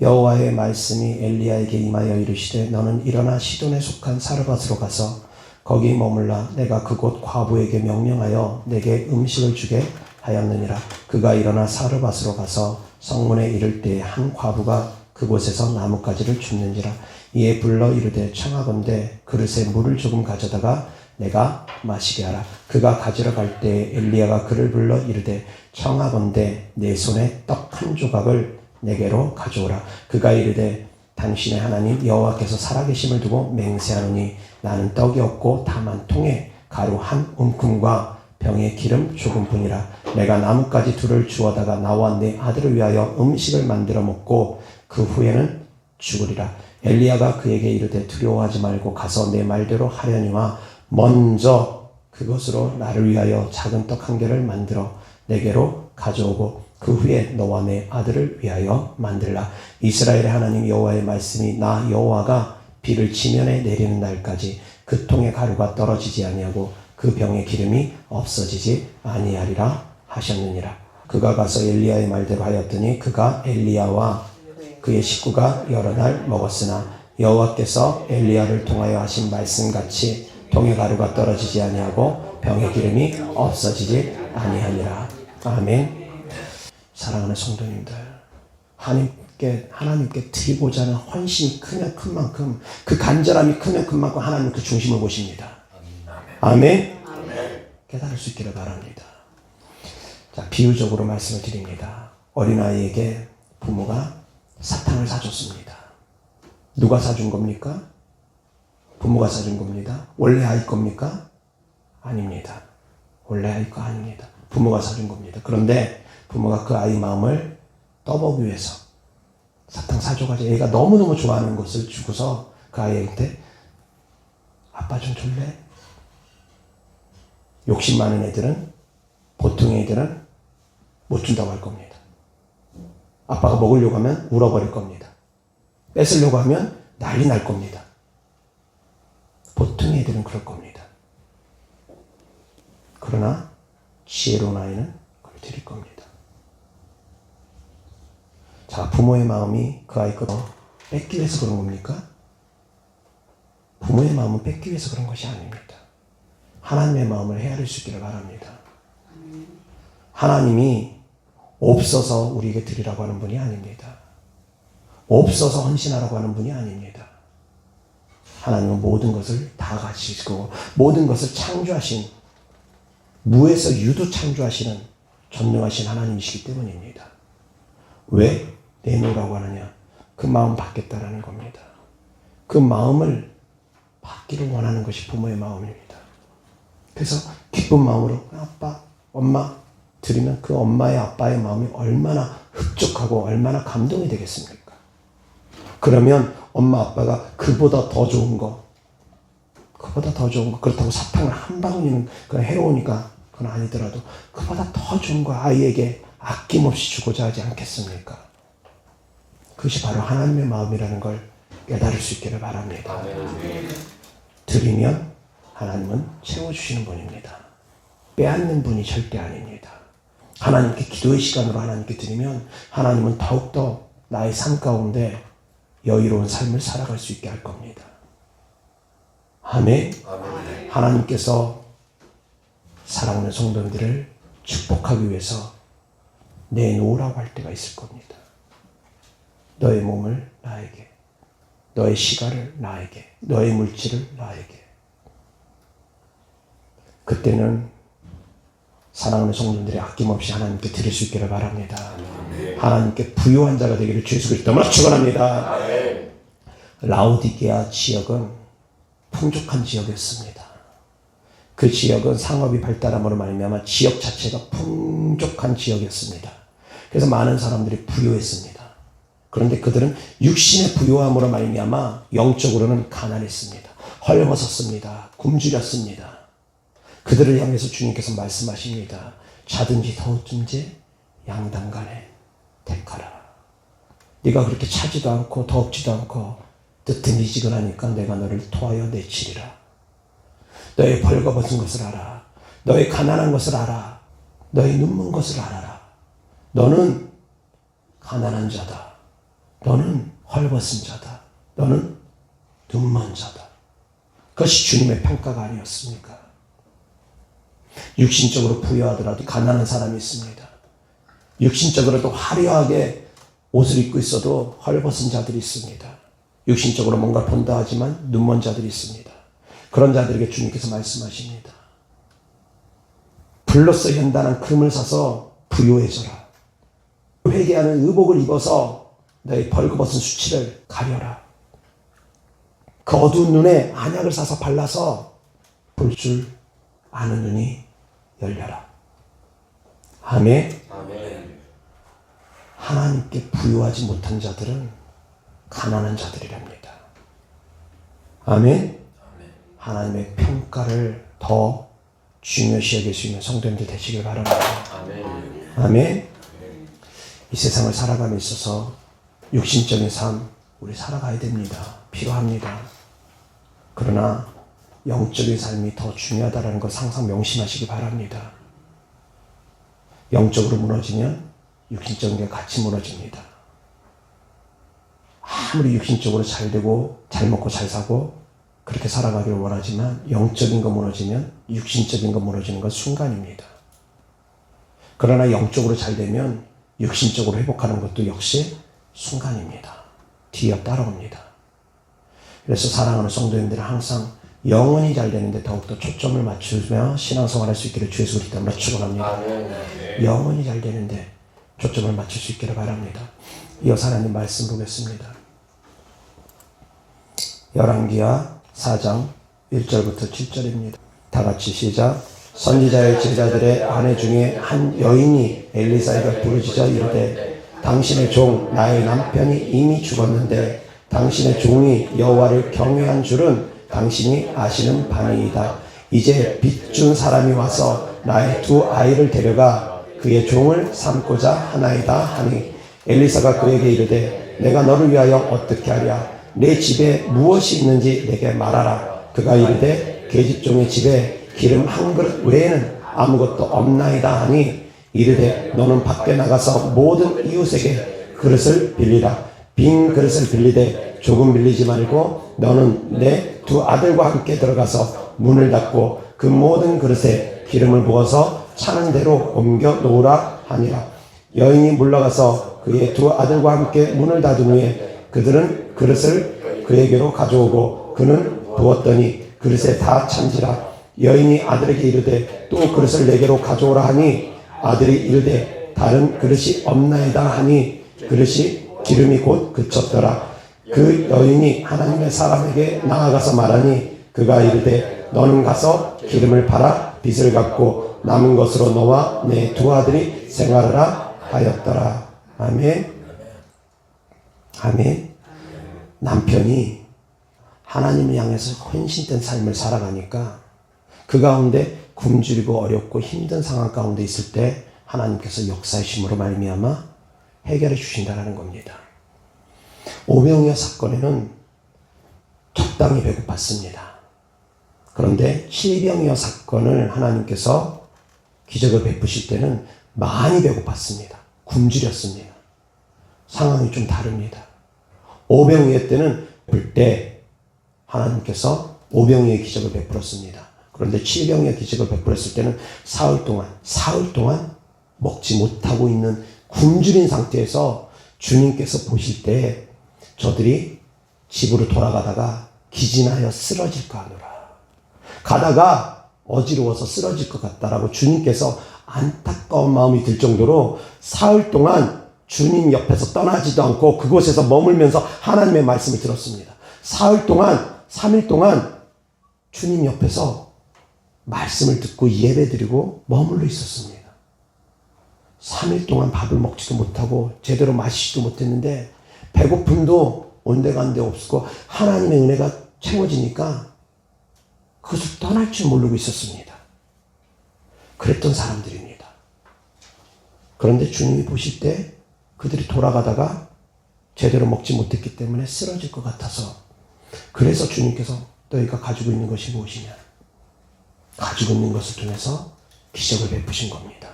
여호와의 말씀이 엘리야에게 임하여 이르시되 너는 일어나 시돈에 속한 사르밧으로 가서 거기 머물라. 내가 그곳 과부에게 명령하여 내게 음식을 주게 하였느니라. 그가 일어나 사르밧으로 가서 성문에 이를 때에 한 과부가 그곳에서 나뭇가지를 줍는지라. 이에 불러 이르되 청하건대 그릇에 물을 조금 가져다가 내가 마시게 하라. 그가 가지러 갈 때 엘리야가 그를 불러 이르되 청하건대 내 손에 떡 한 조각을 내게로 가져오라. 그가 이르되 당신의 하나님 여호와께서 살아계심을 두고 맹세하노니 나는 떡이 없고 다만 통에 가루 한 움큼과 병에 기름 조금뿐이라. 내가 나뭇가지 둘을 주워다가 나와 내 아들을 위하여 음식을 만들어 먹고 그 후에는 죽으리라. 엘리야가 그에게 이르되 두려워하지 말고 가서 내 말대로 하려니와 먼저 그것으로 나를 위하여 작은 떡 한 개를 만들어 내게로 가져오고 그 후에 너와 내 아들을 위하여 만들라. 이스라엘의 하나님 여호와의 말씀이 나 여호와가 비를 지면에 내리는 날까지 그 통의 가루가 떨어지지 아니하고 그 병의 기름이 없어지지 아니하리라 하셨느니라. 그가 가서 엘리야의 말대로 하였더니 그가 엘리야와 그의 식구가 여러 날 먹었으나 여호와께서 엘리야를 통하여 하신 말씀같이 통의 가루가 떨어지지 아니하고 병의 기름이 없어지지 아니하니라. 아멘. 사랑하는 성도님들, 하나님께 드리고자 하는 헌신이 크면 큰 만큼, 그 간절함이 크면 큰 만큼 하나님 그 중심을 보십니다. 아멘. 깨달을 수 있기를 바랍니다. 자, 비유적으로 말씀을 드립니다. 어린아이에게 부모가 사탕을 사줬습니다. 누가 사준 겁니까? 부모가 사준 겁니다. 원래 아이 겁니까? 아닙니다. 원래 아이 거 아닙니다. 부모가 사준 겁니다. 그런데 부모가 그 아이 마음을 떠보기 위해서 사탕 사줘가지고 애가 너무너무 좋아하는 것을 주고서 그 아이한테 아빠 좀 줄래? 욕심 많은 애들은, 보통의 애들은 못 준다고 할 겁니다. 아빠가 먹으려고 하면 울어버릴 겁니다. 뺏으려고 하면 난리 날 겁니다. 보통의 애들은 그럴 겁니다. 그러나 지혜로운 아이는 그걸 드릴 겁니다. 자, 부모의 마음이 그 아이 거 뺏기 위해서 그런 겁니까? 부모의 마음은 뺏기 위해서 그런 것이 아닙니다. 하나님의 마음을 헤아릴 수 있기를 바랍니다. 하나님이 없어서 우리에게 드리라고 하는 분이 아닙니다. 없어서 헌신하라고 하는 분이 아닙니다. 하나님은 모든 것을 다 가지시고 모든 것을 창조하신, 무에서 유도 창조하시는 전능하신 하나님이시기 때문입니다. 왜 내놓으라고 하느냐? 그 마음 받겠다라는 겁니다. 그 마음을 받기를 원하는 것이 부모의 마음입니다. 그래서 기쁜 마음으로 아빠, 엄마 드리면 그 엄마의 아빠의 마음이 얼마나 흡족하고 얼마나 감동이 되겠습니까? 그러면 엄마 아빠가 그보다 더 좋은 거, 그렇다고 사탕을 한 방울이는 그건 해로우니까 그건 아니더라도 그보다 더 좋은 거 아이에게 아낌없이 주고자 하지 않겠습니까? 그것이 바로 하나님의 마음이라는 걸 깨달을 수 있기를 바랍니다. 드리면 하나님은 채워주시는 분입니다. 빼앗는 분이 절대 아닙니다. 하나님께 기도의 시간으로 하나님께 드리면 하나님은 더욱더 나의 삶 가운데 여유로운 삶을 살아갈 수 있게 할 겁니다. 아멘. 하나님께서 사랑하는 성도들을 축복하기 위해서 내놓으라고 할 때가 있을 겁니다. 너의 몸을 나에게, 너의 시간을 나에게, 너의 물질을 나에게. 그때는 사랑하는 성도들이 아낌없이 하나님께 드릴 수 있기를 바랍니다. 하나님께 부유한 자가 되기를 주 예수 그리스도 이름으로 축원합니다. 라오디게아 지역은 풍족한 지역이었습니다. 그 지역은 상업이 발달함으로 말미암아 지역 자체가 풍족한 지역이었습니다. 그래서 많은 사람들이 부유했습니다. 그런데 그들은 육신의 부유함으로 말미암아 영적으로는 가난했습니다. 헐벗었습니다. 굶주렸습니다. 그들을 향해서 주님께서 말씀하십니다. 자든지 더운지 양단간에 택하라. 네가 그렇게 차지도 않고 더웁지도 않고 뜨뜻미지근하니까 내가 너를 토하여 내치리라. 너의 벌거벗은 것을 알아. 너의 가난한 것을 알아. 너의 눈먼 것을 알아라. 너는 가난한 자다. 너는 헐벗은 자다. 너는 눈먼 자다. 그것이 주님의 평가가 아니었습니까? 육신적으로 부유하더라도 가난한 사람이 있습니다. 육신적으로도 화려하게 옷을 입고 있어도 헐벗은 자들이 있습니다. 육신적으로 뭔가 본다 하지만 눈먼 자들이 있습니다. 그런 자들에게 주님께서 말씀하십니다. 불로써 연단한 금을 사서 부유해져라. 회개하는 의복을 입어서 너의 벌거벗은 수치를 가려라. 그 어두운 눈에 안약을 사서 발라서 볼 줄 아는 눈이 열려라. 아멘. 아멘. 하나님께 부유하지 못한 자들은 가난한 자들이랍니다. 아멘. 하나님의 평가를 더 중요시 여길 수 있는 성도님들 되시길 바랍니다. 아멘. 아멘. 이 세상을 살아감에 있어서 육신적인 삶 우리 살아가야 됩니다. 필요합니다. 그러나 영적인 삶이 더 중요하다는 것 항상 명심하시기 바랍니다. 영적으로 무너지면 육신적인 게 같이 무너집니다. 아무리 육신적으로 잘 되고 잘 먹고 잘 사고 그렇게 살아가기를 원하지만 영적인 거 무너지면 육신적인 거 무너지는 건 순간입니다. 그러나 영적으로 잘 되면 육신적으로 회복하는 것도 역시 순간입니다. 뒤에 따라옵니다. 그래서 사랑하는 성도님들은 항상 영혼이 잘 되는데 더욱더 초점을 맞추며 신앙생활할 수 있기를 주 예수 그리스도 이름으로 축원합니다. 영혼이 잘 되는데 초점을 맞출 수 있기를 바랍니다. 이어서 하나님 말씀 보겠습니다. 열왕기하 4장 1절부터 7절입니다. 다 같이 시작. 선지자의 제자들의 아내 중에 한 여인이 엘리사에게 부르짖어 이르되 당신의 종 나의 남편이 이미 죽었는데 당신의 종이 여호와를 경외한 줄은 당신이 아시는 바니이다. 이제 빚준 사람이 와서 나의 두 아이를 데려가 그의 종을 삼고자 하나이다 하니 엘리사가 그에게 이르되 내가 너를 위하여 어떻게 하랴. 내 집에 무엇이 있는지 내게 말하라. 그가 이르되 계집종의 집에 기름 한 그릇 외에는 아무것도 없나이다 하니 이르되 너는 밖에 나가서 모든 이웃에게 그릇을 빌리라. 빈 그릇을 빌리되 조금 빌리지 말고 너는 내 두 아들과 함께 들어가서 문을 닫고 그 모든 그릇에 기름을 부어서 차는 대로 옮겨 놓으라 하니라. 여인이 물러가서 그의 두 아들과 함께 문을 닫은 후에 그들은 그릇을 그에게로 가져오고 그는 부었더니 그릇에 다 찬지라. 여인이 아들에게 이르되 또 그릇을 내게로 가져오라 하니 아들이 이르되 다른 그릇이 없나이다 하니 그릇이 기름이 곧 그쳤더라. 그 여인이 하나님의 사람에게 나아가서 말하니 그가 이르되 너는 가서 기름을 팔아 빚을 갚고 남은 것으로 너와 내 두 아들이 생활하라 하였더라. 아멘. 아멘. 남편이 하나님을 향해서 헌신된 삶을 살아가니까 그 가운데 굶주리고 어렵고 힘든 상황 가운데 있을 때 하나님께서 역사이심으로 말미암아 해결해 주신다는 겁니다. 오병이어 사건에는 적당히 배고팠습니다. 그런데 칠병이어 사건을 하나님께서 기적을 베푸실 때는 많이 배고팠습니다. 굶주렸습니다. 상황이 좀 다릅니다. 오병이어 때는 볼 때 하나님께서 오병이어의 기적을 베풀었습니다. 그런데 칠병이어 기적을 베풀었을 때는 사흘 동안 먹지 못하고 있는 굶주린 상태에서 주님께서 보실 때 저들이 집으로 돌아가다가 기진하여 쓰러질까 하노라. 가다가 어지러워서 쓰러질 것 같다라고 주님께서 안타까운 마음이 들 정도로 사흘 동안 주님 옆에서 떠나지도 않고 그곳에서 머물면서 하나님의 말씀을 들었습니다. 사흘 동안, 3일 동안 주님 옆에서 말씀을 듣고 예배드리고 머물러 있었습니다. 3일 동안 밥을 먹지도 못하고 제대로 마시지도 못했는데 배고픔도 온데간데 없고 하나님의 은혜가 채워지니까 그것을 떠날 줄 모르고 있었습니다. 그랬던 사람들입니다. 그런데 주님이 보실 때 그들이 돌아가다가 제대로 먹지 못했기 때문에 쓰러질 것 같아서, 그래서 주님께서 너희가 가지고 있는 것이 무엇이냐, 가지고 있는 것을 통해서 기적을 베푸신 겁니다.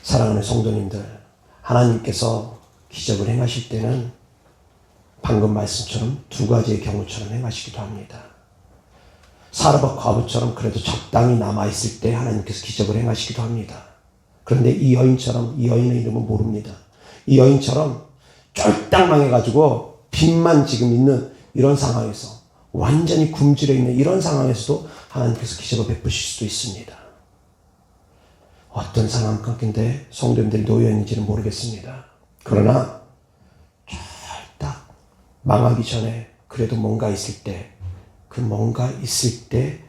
사랑하는 성도님들, 하나님께서 기적을 행하실 때는 방금 말씀처럼 두 가지의 경우처럼 행하시기도 합니다. 사르밧 과부처럼 그래도 적당히 남아있을 때 하나님께서 기적을 행하시기도 합니다. 그런데 이 여인처럼, 이 여인의 이름은 모릅니다. 이 여인처럼 쫄딱 망해가지고 빚만 지금 있는 이런 상황에서, 완전히 굶주려 있는 이런 상황에서도 하나님께서 기적을 베푸실 수도 있습니다. 어떤 상황 가운데 성도님들이 놓여 있는지는 모르겠습니다. 그러나 쫄딱 망하기 전에 그래도 뭔가 있을 때, 그 뭔가 있을 때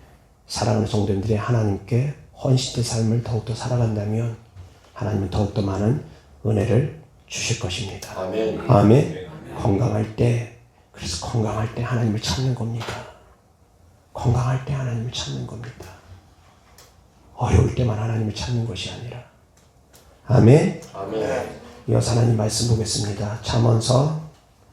사랑하는 성도님들이 하나님께 헌신된 삶을 더욱더 살아간다면 하나님은 더욱더 많은 은혜를 주실 것입니다. 아멘. 아멘. 건강할 때, 그래서 건강할 때 하나님을 찾는 겁니다. 건강할 때 하나님을 찾는 겁니다. 어려울 때만 하나님을 찾는 것이 아니라. 아멘. 아멘. 이어서 하나님 말씀 보겠습니다. 잠언서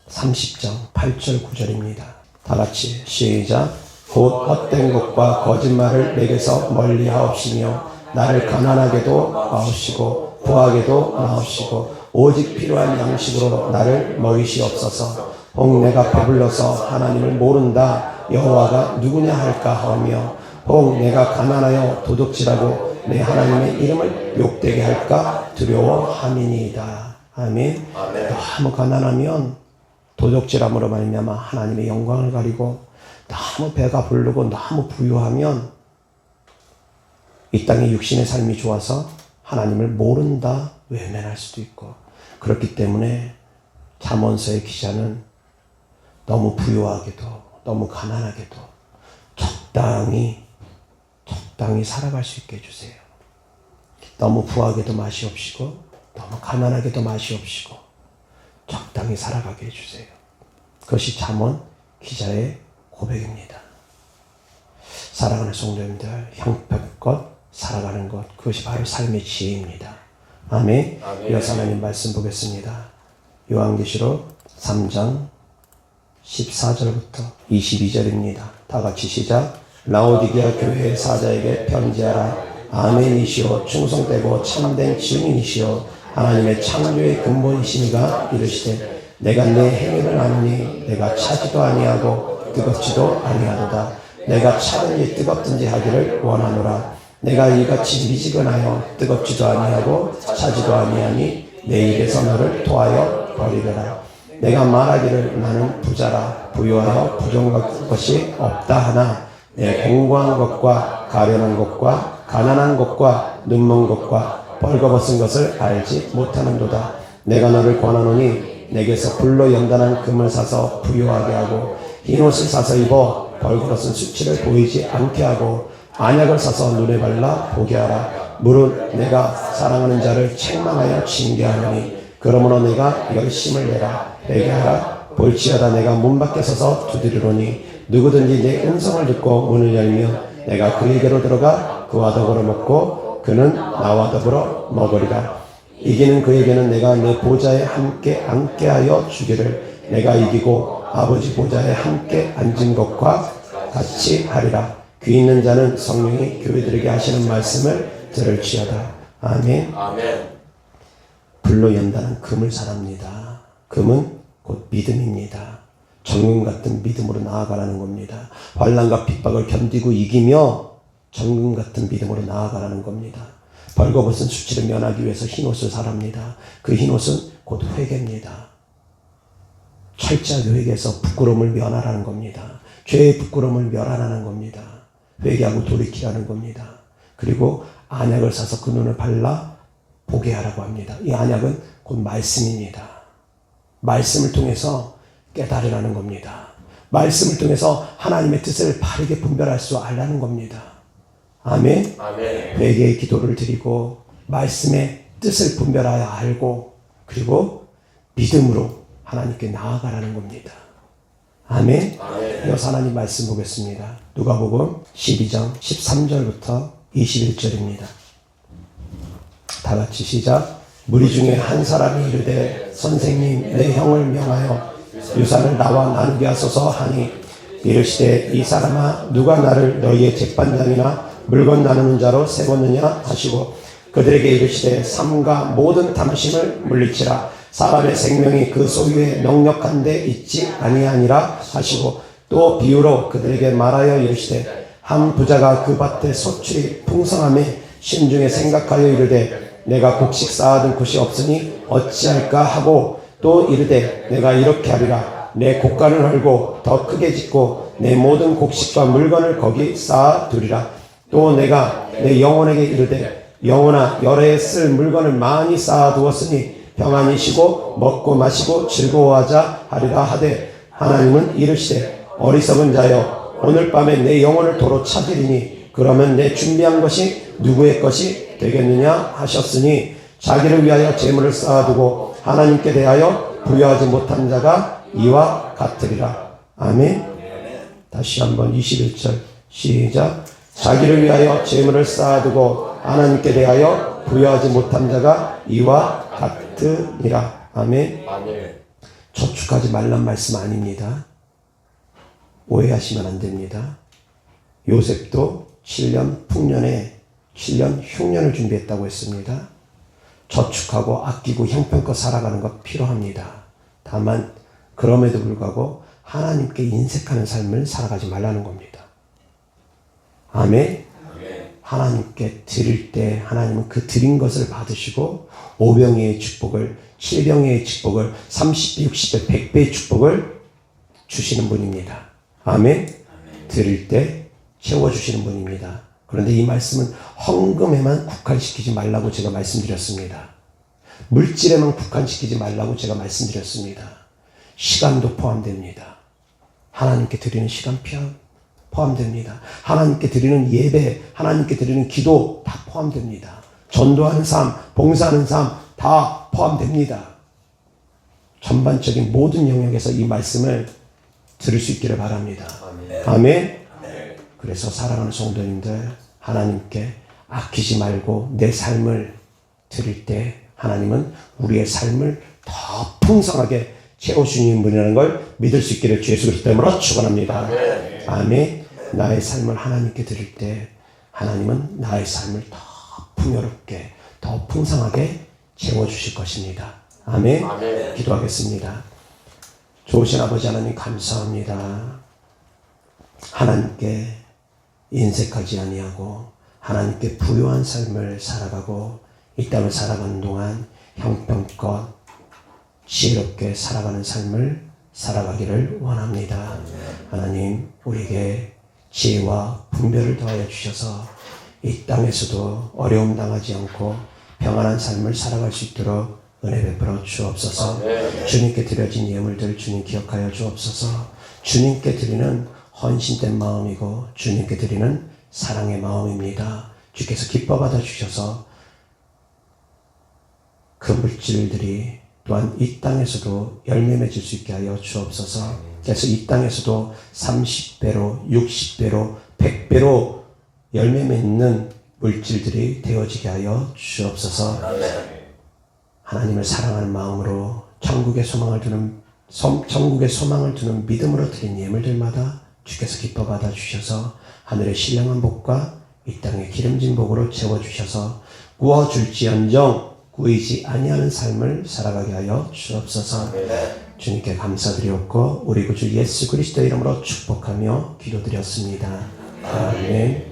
30장 8절 9절입니다. 다 같이 시작. 곧 헛된 것과 거짓말을 내게서 멀리 하옵시며 나를 가난하게도 마옵시고 부하게도 마옵시고 오직 필요한 양식으로 나를 먹이시옵소서. 혹 내가 배불러서 하나님을 모른다 여호와가 누구냐 할까 하며, 혹 내가 가난하여 도둑질하고 내 하나님의 이름을 욕되게 할까 두려워함이니이다. 아멘. 너무 가난하면 도둑질함으로 말미암아 하나님의 영광을 가리고, 너무 배가 부르고 너무 부유하면 이 땅의 육신의 삶이 좋아서 하나님을 모른다 외면할 수도 있고, 그렇기 때문에 잠언서의 기자는 너무 부유하게도 너무 가난하게도 적당히 살아갈 수 있게 해주세요. 너무 부하게도 맛이 없이고 너무 가난하게도 맛이 없이고 적당히 살아가게 해주세요. 그것이 잠언 기자의 고백입니다. 사랑하는 성도님들, 형편껏 살아가는 것, 그것이 바로 삶의 지혜입니다. 아멘. 이어서 하나님 말씀 보겠습니다. 요한계시록 3장 14절부터 22절입니다. 다 같이 시작. 라오디게아 교회 사자에게 편지하라. 아멘이시오 충성되고 참된 증인이시오 하나님의 창조의 근본이시니가 이르시되 내가 내 행위를 아노니 내가 차지도 아니하고 뜨겁지도 아니하도다. 내가 차든지 뜨겁든지 하기를 원하노라. 내가 이같이 미지근하여 뜨겁지도 아니하고 차지도 아니하니 내 입에서 너를 토하여 버리리라. 내가 말하기를 나는 부자라 부유하여 부족한 것이 없다 하나 내 공고한 것과 가련한 것과 가난한 것과 눈먼 것과 벌거벗은 것을 알지 못하는도다. 내가 너를 권하노니 내게서 불로 연단한 금을 사서 부유하게 하고 흰옷을 사서 입어 벌거벗은 수치를 보이지 않게 하고 안약을 사서 눈에 발라 보게 하라. 무릇 내가 사랑하는 자를 책망하여 징계하노니 그러므로 내가 열심을 내라 내게 하라. 볼지어다 내가 문 밖에 서서 두드리노니 누구든지 내 음성을 듣고 문을 열면 내가 그에게로 들어가 그와 더불어 먹고 그는 나와 더불어 먹으리라. 이기는 그에게는 내가 내 보좌에 함께 앉게 하여 주기를 내가 이기고 아버지 보좌에 함께 앉은 것과 같이 하리라. 귀 있는 자는 성령이 교회들에게 하시는 말씀을 들을지어다. 아멘. 아멘. 불로 연다는 금을 사랍니다. 금은 곧 믿음입니다. 정금 같은 믿음으로 나아가라는 겁니다. 환난과 핍박을 견디고 이기며 정금 같은 믿음으로 나아가라는 겁니다. 벌거벗은 수치를 면하기 위해서 흰옷을 사랍니다. 그 흰옷은 곧 회개입니다. 철저하게 회개해서 부끄러움을 면하라는 겁니다. 죄의 부끄러움을 멸하라는 겁니다. 회개하고 돌이키라는 겁니다. 그리고 안약을 사서 그 눈을 발라 보게 하라고 합니다. 이 안약은 곧 말씀입니다. 말씀을 통해서 깨달으라는 겁니다. 말씀을 통해서 하나님의 뜻을 바르게 분별할 수 알라는 겁니다. 아멘. 회개의 기도를 드리고 말씀의 뜻을 분별하여 알고 그리고 믿음으로 하나님께 나아가라는 겁니다. 아멘. 이어서 하나님 말씀 보겠습니다. 누가복음 12장 13절부터 21절입니다. 다 같이 시작. 무리 중에 한 사람이 이르되 선생님 내 형을 명하여 유산을 나와 나누게 하소서 하니 이르시되 이 사람아 누가 나를 너희의 재판장이나 물건 나누는 자로 세웠느냐 하시고 그들에게 이르시되 삶과 모든 탐심을 물리치라. 사람의 생명이 그 소유에 넉넉한 데 있지 아니하니라 하시고 또 비유로 그들에게 말하여 이르시되 한 부자가 그 밭에 소출이 풍성함에 심중에 생각하여 이르되 내가 곡식 쌓아둔 곳이 없으니 어찌할까 하고 또 이르되 내가 이렇게 하리라. 내 곡간을 헐고 더 크게 짓고 내 모든 곡식과 물건을 거기 쌓아두리라. 또 내가 내 영혼에게 이르되 영혼아 여러 해 쓸 물건을 많이 쌓아두었으니 평안히 쉬고 먹고 마시고 즐거워하자 하리라 하되 하나님은 이르시되 어리석은 자여 오늘 밤에 내 영혼을 도로 찾으리니 그러면 내 준비한 것이 누구의 것이 되겠느냐 하셨으니 자기를 위하여 재물을 쌓아두고 하나님께 대하여 부여하지 못한 자가 이와 같으리라. 아멘. 다시 한번 21절 시작. 자기를 위하여 재물을 쌓아두고 하나님께 대하여 부여하지 못한 자가 이와 같으니라. 아멘. 저축하지 말란 말씀 아닙니다. 오해하시면 안 됩니다. 요셉도 7년 풍년에 7년 흉년을 준비했다고 했습니다. 저축하고 아끼고 형편껏 살아가는 것 필요합니다. 다만 그럼에도 불구하고 하나님께 인색하는 삶을 살아가지 말라는 겁니다. 아멘. 하나님께 드릴 때 하나님은 그 드린 것을 받으시고 5병의 축복을 7병의 축복을 30배 60배 100배의 축복을 주시는 분입니다. 아멘. 드릴 때 채워주시는 분입니다. 그런데 이 말씀은 헌금에만 국한시키지 말라고 제가 말씀드렸습니다. 물질에만 국한시키지 말라고 제가 말씀드렸습니다. 시간도 포함됩니다. 하나님께 드리는 시간 포함됩니다. 하나님께 드리는 예배, 하나님께 드리는 기도 다 포함됩니다. 전도하는 삶, 봉사하는 삶 다 포함됩니다. 전반적인 모든 영역에서 이 말씀을 들을 수 있기를 바랍니다. 아멘. 그래서 사랑하는 성도님들, 하나님께 아끼지 말고 내 삶을 드릴 때 하나님은 우리의 삶을 더 풍성하게 채워주시는 분이라는 걸 믿을 수 있기를 주 예수 그리스도 이름으로 축원합니다. 아멘. 나의 삶을 하나님께 드릴 때 하나님은 나의 삶을 더 풍요롭게 더 풍성하게 채워주실 것입니다. 아멘. 기도하겠습니다. 좋으신 아버지 하나님 감사합니다. 하나님께 인색하지 아니하고 하나님께 부요한 삶을 살아가고 이 땅을 살아가는 동안 형편껏 지혜롭게 살아가는 삶을 살아가기를 원합니다. 하나님 우리에게 지혜와 분별을 더하여 주셔서 이 땅에서도 어려움 당하지 않고 평안한 삶을 살아갈 수 있도록 은혜 베풀어 주옵소서. 주님께 드려진 예물들 주님 기억하여 주옵소서. 주님께 드리는 헌신된 마음이고 주님께 드리는 사랑의 마음입니다. 주께서 기뻐 받아 주셔서 그 물질들이 또한 이 땅에서도 열매 맺을 수 있게 하여 주옵소서. 그래서 이 땅에서도 30배로 60배로 100배로 열매 맺는 물질들이 되어지게 하여 주옵소서. 하나님을 사랑하는 마음으로 천국의 소망을 두는 믿음으로 드린 예물들마다 주께서 기뻐 받아 주셔서 하늘의 신령한 복과 이 땅의 기름진 복으로 채워주셔서 구워줄지언정 구이지 아니하는 삶을 살아가게 하여 주옵소서. 주님께 감사드렸고 우리 구주 예수 그리스도 이름으로 축복하며 기도드렸습니다. 아멘.